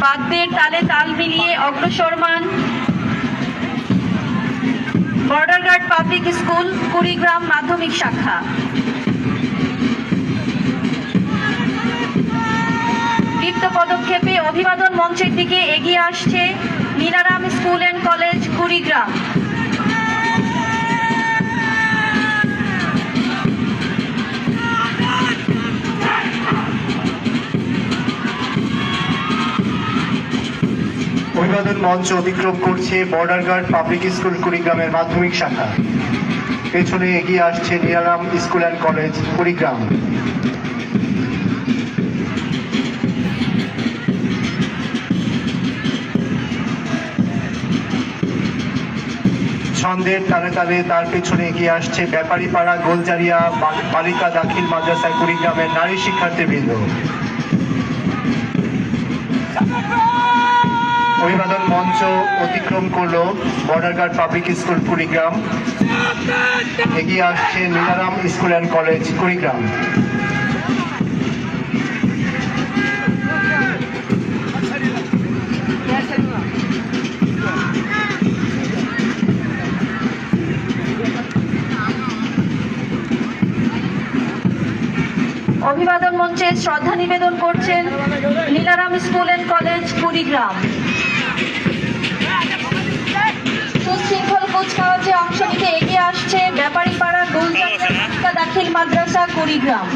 বাদ্যের তালে তাল মিলিয়ে অগ্রসরমান border guard public school Kurigram মাধ্যমিক শাখা। দীপ্ত পদক্ষেপে অভিবাদন মঞ্চের দিকে এগিয়ে আসছে Nilaram school and college Kurigram. অভিবাদন মঞ্চ অতিক্রম করছে বর্ডার গার্ড পাবলিক স্কুল কুড়িগ্রামের মাধ্যমিক শাখা। পেছনে এগিয়ে আসছে Nilaram school and college Kurigram. ছন্দের তালে তালে তার পেছনে এগিয়ে আসছে ব্যাপারীপাড়া গোলজারিয়া বালিকা দাখিল মাদ্রাসা কুড়িগ্রামের নারী শিক্ষার্থীবৃন্দ। অভিবাদন মঞ্চ অতিক্রম করলো border guard public school Kurigram. এগিয়ে আসছে Nilaram school and college Kurigram. অভিবাদন মঞ্চে শ্রদ্ধা নিবেদন করছেন Nilaram school and college Kurigram. সুশৃঙ্খল কুচকাওয়াজে অংশ নিতে এগিয়ে আসছে ব্যাপারীপাড়া গোলজারিয়া বালিকা দাখিল মাদ্রাসা কুড়িগ্রাম।